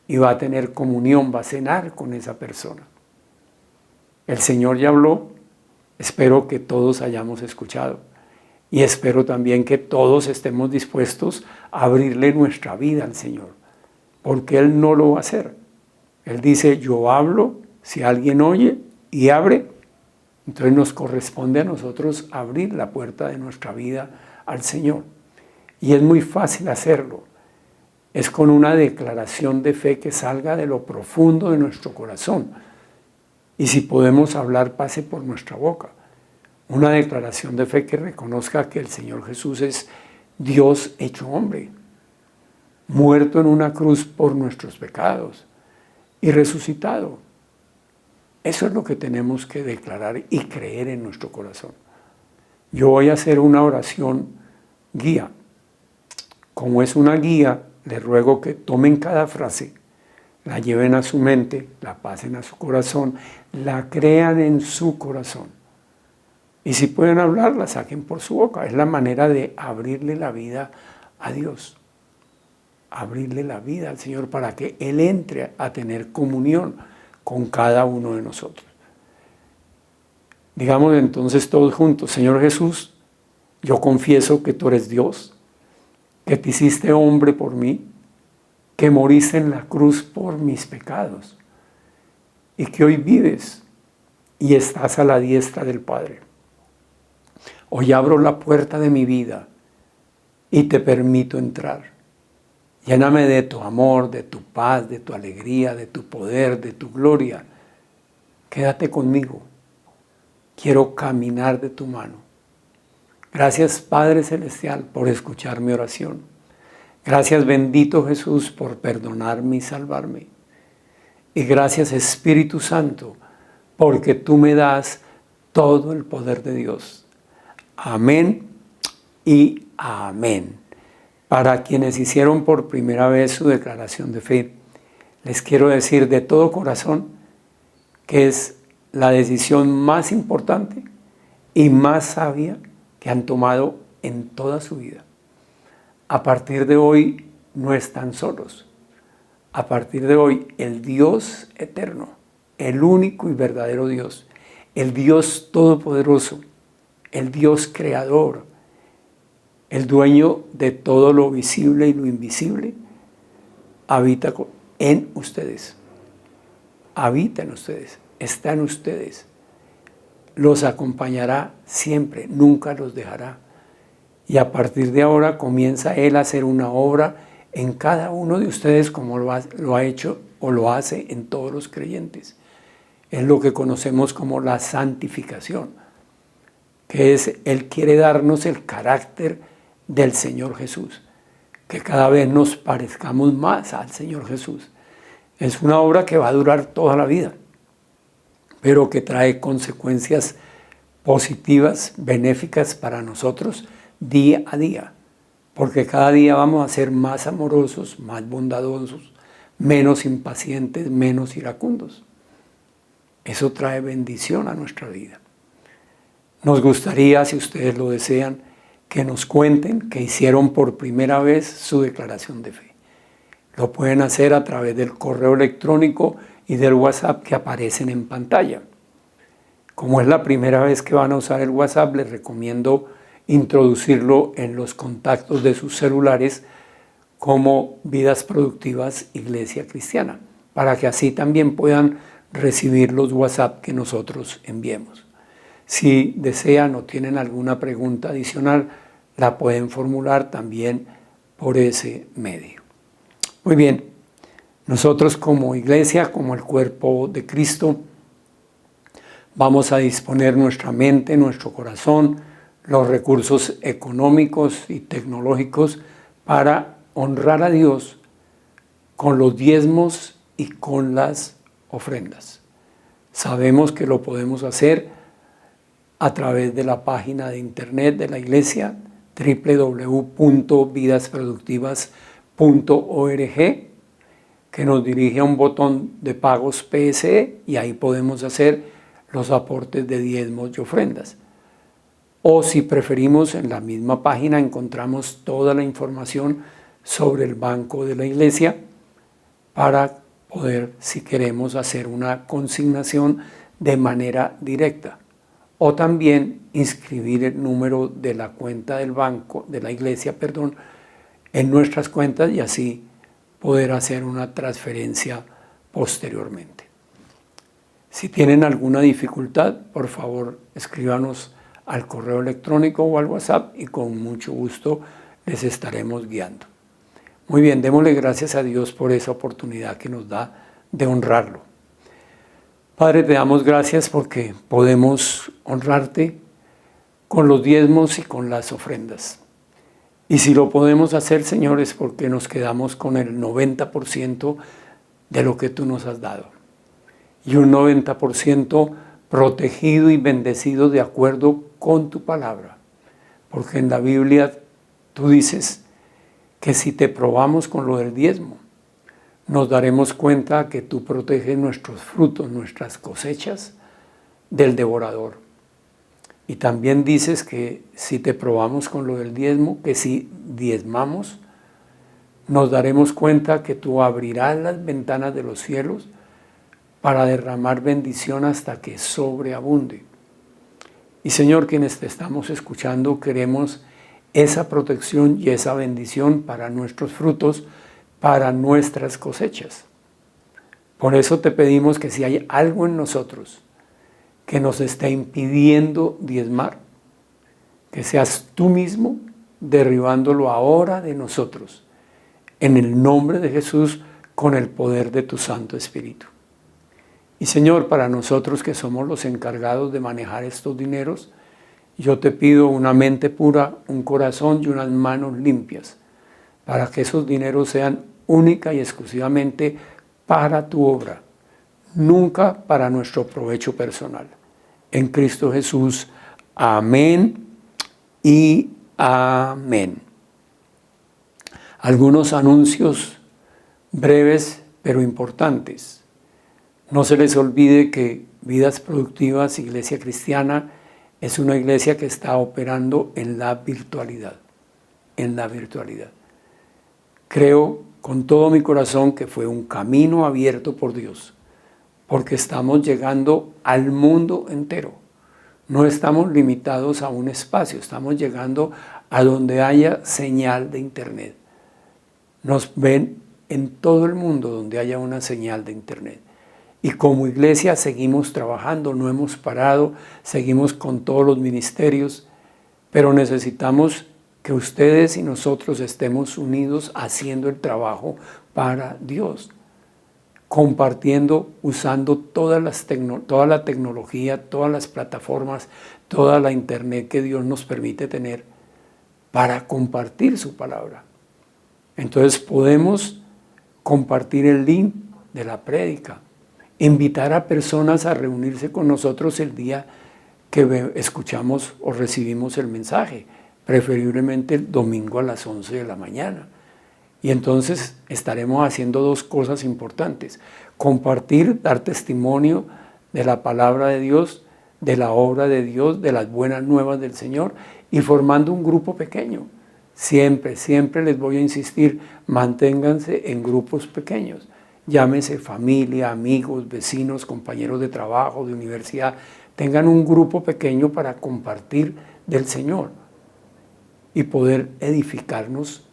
y va a tener comunión, va a cenar con esa persona. El Señor ya habló, espero que todos hayamos escuchado y espero también que todos estemos dispuestos a abrirle nuestra vida al Señor, porque Él no lo va a hacer. Él dice, yo hablo, si alguien oye y abre, entonces nos corresponde a nosotros abrir la puerta de nuestra vida al Señor. Y es muy fácil hacerlo. Es con una declaración de fe que salga de lo profundo de nuestro corazón. Y si podemos hablar, pase por nuestra boca. Una declaración de fe que reconozca que el Señor Jesús es Dios hecho hombre, muerto en una cruz por nuestros pecados y resucitado. Eso es lo que tenemos que declarar y creer en nuestro corazón. Yo voy a hacer una oración guía. Como es una guía, les ruego que tomen cada frase, la lleven a su mente, la pasen a su corazón, la crean en su corazón. Y si pueden hablar, la saquen por su boca. Es la manera de abrirle la vida a Dios. Abrirle la vida al Señor para que Él entre a tener comunión con cada uno de nosotros. Digamos entonces todos juntos, Señor Jesús, yo confieso que tú eres Dios, que te hiciste hombre por mí, que moriste en la cruz por mis pecados y que hoy vives y estás a la diestra del Padre. Hoy abro la puerta de mi vida y te permito entrar. Lléname de tu amor, de tu paz, de tu alegría, de tu poder, de tu gloria. Quédate conmigo. Quiero caminar de tu mano. Gracias, Padre Celestial, por escuchar mi oración. Gracias, bendito Jesús, por perdonarme y salvarme. Y gracias, Espíritu Santo, porque tú me das todo el poder de Dios. Amén y amén. Para quienes hicieron por primera vez su declaración de fe, les quiero decir de todo corazón que es la decisión más importante y más sabia que han tomado en toda su vida. A partir de hoy no están solos. A partir de hoy el Dios eterno, el único y verdadero Dios, el Dios todopoderoso, el Dios creador, el dueño de todo lo visible y lo invisible, habita en ustedes. Habita en ustedes, está en ustedes. Los acompañará siempre, nunca los dejará. Y a partir de ahora comienza Él a hacer una obra en cada uno de ustedes como lo ha hecho o lo hace en todos los creyentes. Es lo que conocemos como la santificación, que es Él quiere darnos el carácter del Señor Jesús, que cada vez nos parezcamos más al Señor Jesús. Es una obra que va a durar toda la vida, pero que trae consecuencias positivas, benéficas para nosotros día a día, porque cada día vamos a ser más amorosos, más bondadosos, menos impacientes, menos iracundos. Eso trae bendición a nuestra vida. Nos gustaría, si ustedes lo desean, que nos cuenten que hicieron por primera vez su declaración de fe. Lo pueden hacer a través del correo electrónico y del WhatsApp que aparecen en pantalla. Como es la primera vez que van a usar el WhatsApp, les recomiendo introducirlo en los contactos de sus celulares como Vidas Productivas Iglesia Cristiana, para que así también puedan recibir los WhatsApp que nosotros enviemos. Si desean o tienen alguna pregunta adicional, la pueden formular también por ese medio. Muy bien, nosotros como iglesia, como el cuerpo de Cristo, vamos a disponer nuestra mente, nuestro corazón, los recursos económicos y tecnológicos para honrar a Dios con los diezmos y con las ofrendas. Sabemos que lo podemos hacer a través de la página de internet de la iglesia, www.vidasproductivas.org, que nos dirige a un botón de pagos PSE y ahí podemos hacer los aportes de diezmos y ofrendas. O si preferimos, en la misma página encontramos toda la información sobre el banco de la iglesia para poder, si queremos, hacer una consignación de manera directa. O también inscribir el número de la cuenta del banco, de la iglesia, en nuestras cuentas y así poder hacer una transferencia posteriormente. Si tienen alguna dificultad, por favor, escríbanos al correo electrónico o al WhatsApp y con mucho gusto les estaremos guiando. Muy bien, démosle gracias a Dios por esa oportunidad que nos da de honrarlo. Padre, te damos gracias porque podemos honrarte con los diezmos y con las ofrendas. Y si lo podemos hacer, Señor, es porque nos quedamos con el 90% de lo que tú nos has dado. Y un 90% protegido y bendecido de acuerdo con tu palabra. Porque en la Biblia tú dices que si te probamos con lo del diezmo, nos daremos cuenta que tú proteges nuestros frutos, nuestras cosechas del devorador. Y también dices que si te probamos con lo del diezmo, que si diezmamos, nos daremos cuenta que tú abrirás las ventanas de los cielos para derramar bendición hasta que sobreabunde. Y Señor, quienes te estamos escuchando, queremos esa protección y esa bendición para nuestros frutos, para nuestras cosechas. Por eso te pedimos que si hay algo en nosotros que nos está impidiendo diezmar, que seas tú mismo derribándolo ahora de nosotros, en el nombre de Jesús, con el poder de tu Santo Espíritu. Y Señor, para nosotros que somos los encargados de manejar estos dineros, yo te pido una mente pura, un corazón y unas manos limpias, para que esos dineros sean única y exclusivamente para tu obra, nunca para nuestro provecho personal. En Cristo Jesús, amén y amén. Algunos anuncios breves pero importantes. No se les olvide que Vidas Productivas, Iglesia Cristiana, es una iglesia que está operando en la virtualidad. Creo con todo mi corazón que fue un camino abierto por Dios, porque estamos llegando al mundo entero. No estamos limitados a un espacio, estamos llegando a donde haya señal de internet. Nos ven en todo el mundo donde haya una señal de internet. Y como iglesia seguimos trabajando, no hemos parado, seguimos con todos los ministerios, pero necesitamos que ustedes y nosotros estemos unidos haciendo el trabajo para Dios, compartiendo, usando toda la tecnología, todas las plataformas, toda la internet que Dios nos permite tener para compartir su palabra. Entonces podemos compartir el link de la prédica, invitar a personas a reunirse con nosotros el día que escuchamos o recibimos el mensaje, preferiblemente el domingo a las 11 de la mañana. Y entonces estaremos haciendo dos cosas importantes: compartir, dar testimonio de la palabra de Dios, de la obra de Dios, de las buenas nuevas del Señor, y formando un grupo pequeño. Siempre les voy a insistir, manténganse en grupos pequeños. Llámese familia, amigos, vecinos, compañeros de trabajo, de universidad. Tengan un grupo pequeño para compartir del Señor y poder edificarnos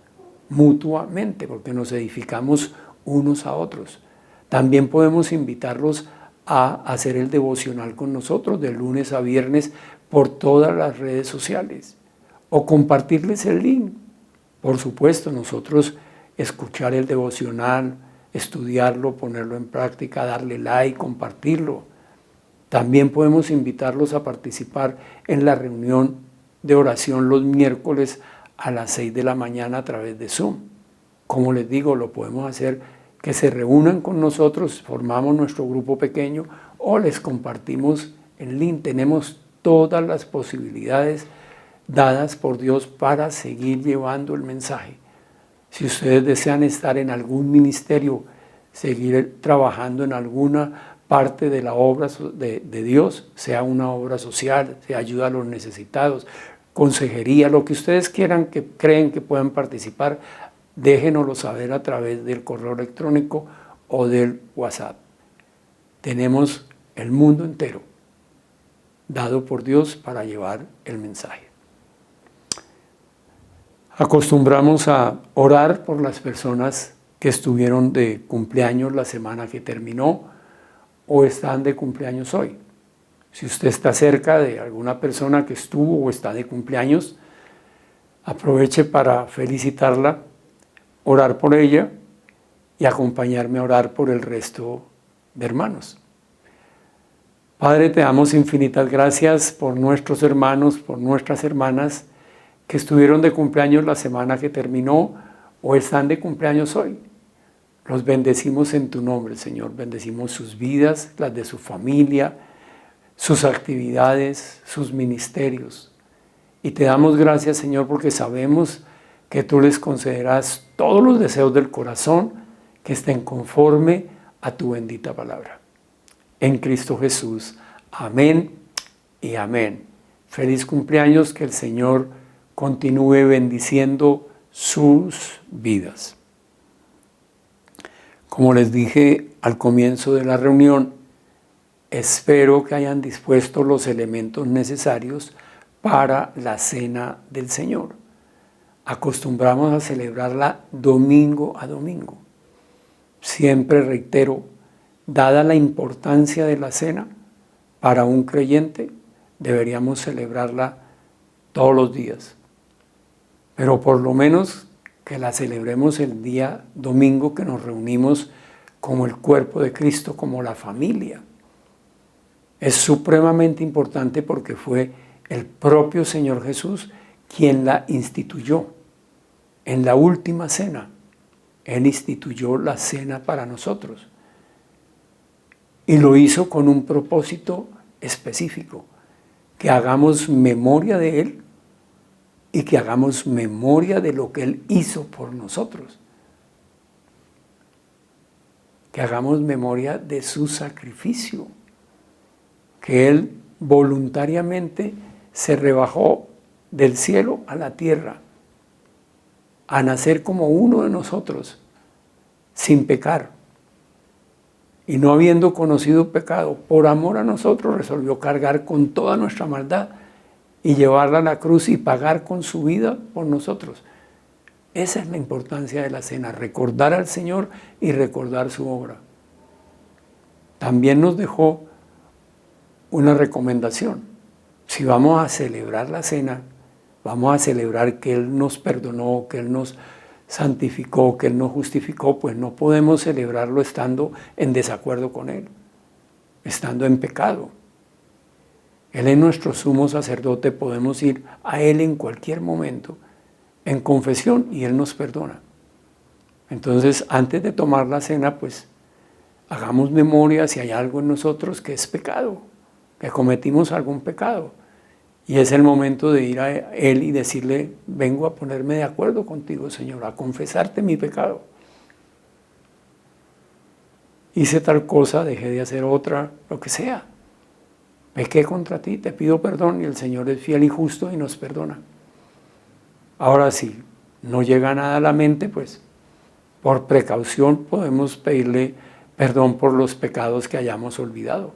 mutuamente, porque nos edificamos unos a otros. También podemos invitarlos a hacer el devocional con nosotros de lunes a viernes por todas las redes sociales o compartirles el link. Por supuesto, nosotros escuchar el devocional, estudiarlo, ponerlo en práctica, darle like, compartirlo. También podemos invitarlos a participar en la reunión de oración los miércoles a las 6 de la mañana a través de Zoom. Como les digo, lo podemos hacer que se reúnan con nosotros, formamos nuestro grupo pequeño o les compartimos el link. Tenemos todas las posibilidades dadas por Dios para seguir llevando el mensaje. Si ustedes desean estar en algún ministerio, seguir trabajando en alguna parte de la obra de Dios, sea una obra social, sea ayuda a los necesitados, consejería, lo que ustedes quieran, que creen que puedan participar, déjenoslo saber a través del correo electrónico o del WhatsApp. Tenemos el mundo entero dado por Dios para llevar el mensaje. Acostumbramos a orar por las personas que estuvieron de cumpleaños la semana que terminó o están de cumpleaños hoy. Si usted está cerca de alguna persona que estuvo o está de cumpleaños, aproveche para felicitarla, orar por ella y acompañarme a orar por el resto de hermanos. Padre, te damos infinitas gracias por nuestros hermanos, por nuestras hermanas que estuvieron de cumpleaños la semana que terminó o están de cumpleaños hoy. Los bendecimos en tu nombre, Señor. Bendecimos sus vidas, las de su familia, sus actividades, sus ministerios. Y te damos gracias, Señor, porque sabemos que tú les concederás todos los deseos del corazón que estén conforme a tu bendita palabra. En Cristo Jesús. Amén y amén. Feliz cumpleaños, que el Señor continúe bendiciendo sus vidas. Como les dije al comienzo de la reunión, espero que hayan dispuesto los elementos necesarios para la cena del Señor. Acostumbramos a celebrarla domingo a domingo. Siempre reitero, dada la importancia de la cena, para un creyente deberíamos celebrarla todos los días. Pero por lo menos que la celebremos el día domingo, que nos reunimos como el cuerpo de Cristo, como la familia. Es supremamente importante porque fue el propio Señor Jesús quien la instituyó. En la última cena, Él instituyó la cena para nosotros. Y lo hizo con un propósito específico, que hagamos memoria de Él y que hagamos memoria de lo que Él hizo por nosotros. Que hagamos memoria de su sacrificio, que Él voluntariamente se rebajó del cielo a la tierra, a nacer como uno de nosotros, sin pecar. Y no habiendo conocido pecado, por amor a nosotros resolvió cargar con toda nuestra maldad y llevarla a la cruz y pagar con su vida por nosotros. Esa es la importancia de la cena, recordar al Señor y recordar su obra. También nos dejó una recomendación. Si vamos a celebrar la cena, vamos a celebrar que Él nos perdonó, que Él nos santificó, que Él nos justificó, pues no podemos celebrarlo estando en desacuerdo con Él, estando en pecado. Él es nuestro sumo sacerdote, podemos ir a Él en cualquier momento, en confesión, y Él nos perdona. Entonces, antes de tomar la cena, pues, hagamos memoria si hay algo en nosotros que es pecado, que cometimos algún pecado. Y es el momento de ir a Él y decirle, vengo a ponerme de acuerdo contigo, Señor, a confesarte mi pecado. Hice tal cosa, dejé de hacer otra, lo que sea. Pequé contra ti, te pido perdón, y el Señor es fiel y justo y nos perdona. Ahora, si no llega nada a la mente, pues por precaución podemos pedirle perdón por los pecados que hayamos olvidado.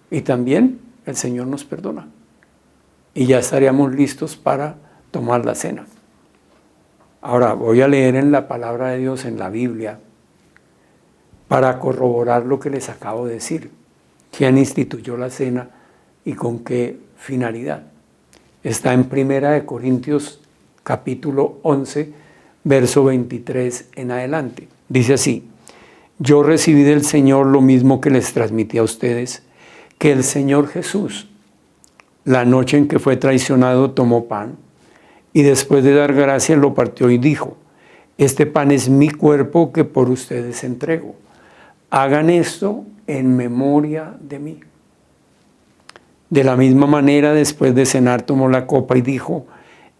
Y también el Señor nos perdona. Y ya estaríamos listos para tomar la cena. Ahora voy a leer en la palabra de Dios, en la Biblia, para corroborar lo que les acabo de decir. ¿Quién instituyó la cena y con qué finalidad? Está en 1 Corintios capítulo 11, verso 23 en adelante. Dice así: yo recibí del Señor lo mismo que les transmití a ustedes, que el Señor Jesús, la noche en que fue traicionado, tomó pan y después de dar gracias lo partió y dijo: este pan es mi cuerpo que por ustedes entrego. Hagan esto en memoria de mí. De la misma manera, después de cenar, tomó la copa y dijo: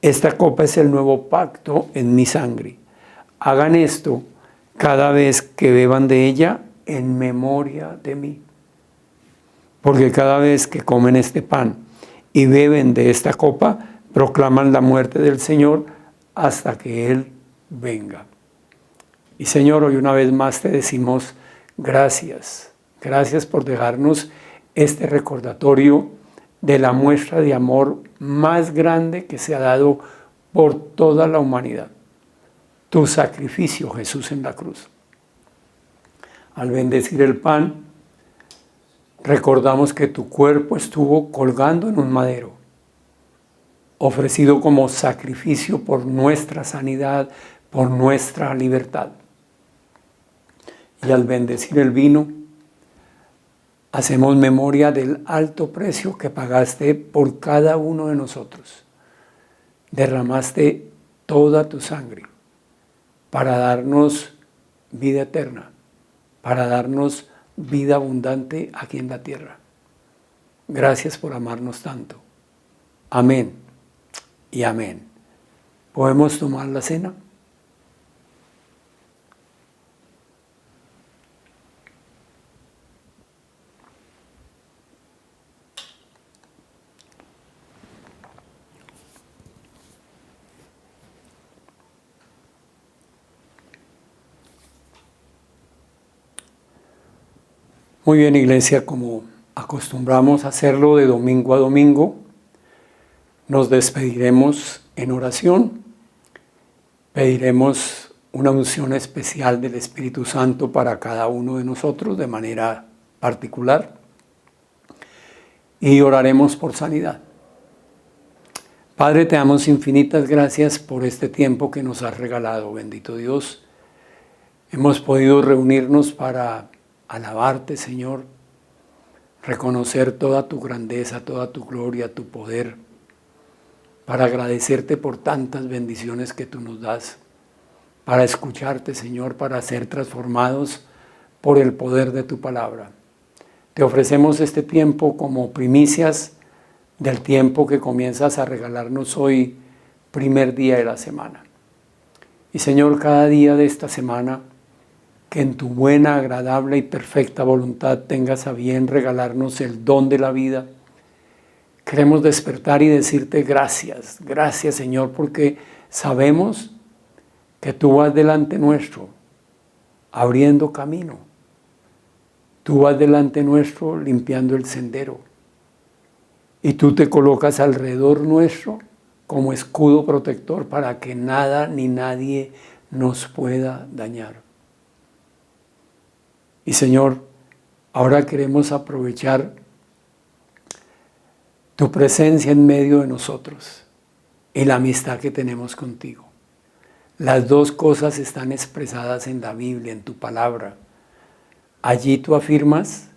esta copa es el nuevo pacto en mi sangre. Hagan esto cada vez que beban de ella en memoria de mí. Porque cada vez que comen este pan y beben de esta copa, proclaman la muerte del Señor hasta que Él venga. Y Señor, hoy una vez más te decimos gracias. Gracias por dejarnos este recordatorio de la muestra de amor más grande que se ha dado por toda la humanidad. Tu sacrificio, Jesús, en la cruz. Al bendecir el pan, recordamos que tu cuerpo estuvo colgando en un madero, ofrecido como sacrificio por nuestra sanidad, por nuestra libertad. Y al bendecir el vino, hacemos memoria del alto precio que pagaste por cada uno de nosotros. Derramaste toda tu sangre para darnos vida eterna, para darnos vida abundante aquí en la tierra. Gracias por amarnos tanto. Amén y amén. ¿Podemos tomar la cena? Muy bien, iglesia, como acostumbramos a hacerlo de domingo a domingo, nos despediremos en oración, pediremos una unción especial del Espíritu Santo para cada uno de nosotros de manera particular y oraremos por sanidad. Padre, te damos infinitas gracias por este tiempo que nos has regalado, bendito Dios. Hemos podido reunirnos para alabarte, Señor, reconocer toda tu grandeza, toda tu gloria, tu poder, para agradecerte por tantas bendiciones que tú nos das, para escucharte, Señor, para ser transformados por el poder de tu palabra. Te ofrecemos este tiempo como primicias del tiempo que comienzas a regalarnos hoy, primer día de la semana. Y Señor, cada día de esta semana, que en tu buena, agradable y perfecta voluntad tengas a bien regalarnos el don de la vida. Queremos despertar y decirte gracias, gracias Señor, porque sabemos que tú vas delante nuestro, abriendo camino. Tú vas delante nuestro, limpiando el sendero. Y tú te colocas alrededor nuestro como escudo protector para que nada ni nadie nos pueda dañar. Y Señor, ahora queremos aprovechar tu presencia en medio de nosotros y la amistad que tenemos contigo. Las dos cosas están expresadas en la Biblia, en tu palabra. Allí tú afirmas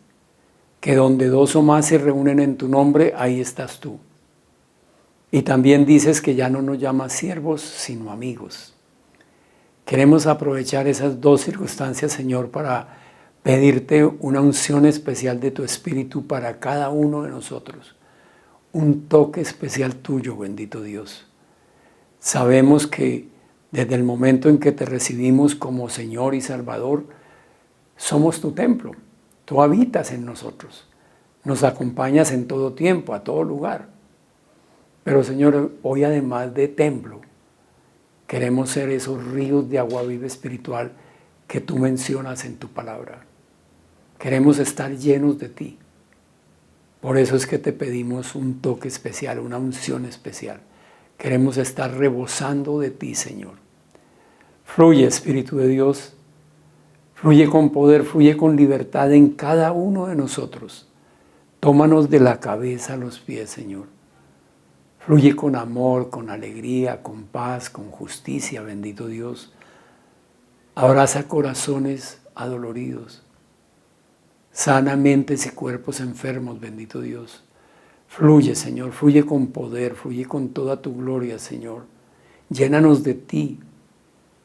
que donde dos o más se reúnen en tu nombre, ahí estás tú. Y también dices que ya no nos llamas siervos, sino amigos. Queremos aprovechar esas dos circunstancias, Señor, para pedirte una unción especial de tu Espíritu para cada uno de nosotros. Un toque especial tuyo, bendito Dios. Sabemos que desde el momento en que te recibimos como Señor y Salvador, somos tu templo. Tú habitas en nosotros. Nos acompañas en todo tiempo, a todo lugar. Pero Señor, hoy además de templo, queremos ser esos ríos de agua viva espiritual que tú mencionas en tu palabra. Queremos estar llenos de ti. Por eso es que te pedimos un toque especial, una unción especial. Queremos estar rebosando de ti, Señor. Fluye, Espíritu de Dios. Fluye con poder, fluye con libertad en cada uno de nosotros. Tómanos de la cabeza a los pies, Señor. Fluye con amor, con alegría, con paz, con justicia, bendito Dios. Abraza corazones adoloridos. Sana mentes y cuerpos enfermos, bendito Dios. Fluye, Señor, fluye con poder, fluye con toda tu gloria, Señor. Llénanos de ti.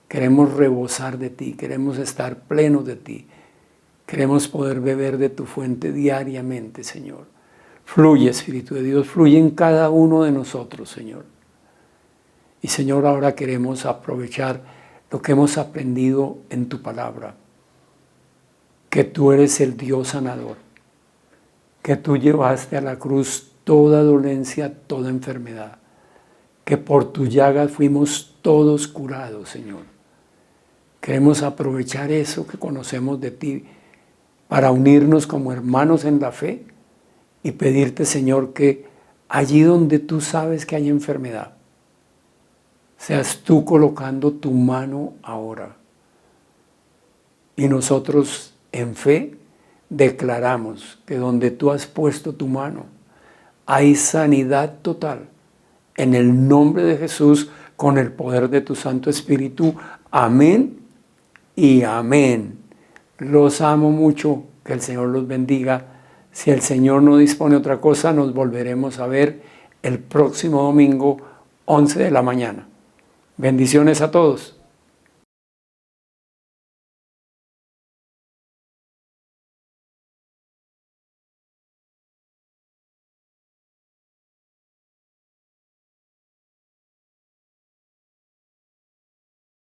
Queremos rebosar de ti, queremos estar plenos de ti. Queremos poder beber de tu fuente diariamente, Señor. Fluye, Espíritu de Dios, fluye en cada uno de nosotros, Señor. Y Señor, ahora queremos aprovechar lo que hemos aprendido en tu palabra, que tú eres el Dios sanador, que tú llevaste a la cruz toda dolencia, toda enfermedad, que por tu llaga fuimos todos curados, Señor. Queremos aprovechar eso que conocemos de ti para unirnos como hermanos en la fe y pedirte, Señor, que allí donde tú sabes que hay enfermedad, seas tú colocando tu mano ahora. Y nosotros en fe declaramos que donde tú has puesto tu mano hay sanidad total. En el nombre de Jesús, con el poder de tu Santo Espíritu. Amén y amén. Los amo mucho. Que el Señor los bendiga. Si el Señor no dispone otra cosa, nos volveremos a ver el próximo domingo, 11 de la mañana. Bendiciones a todos.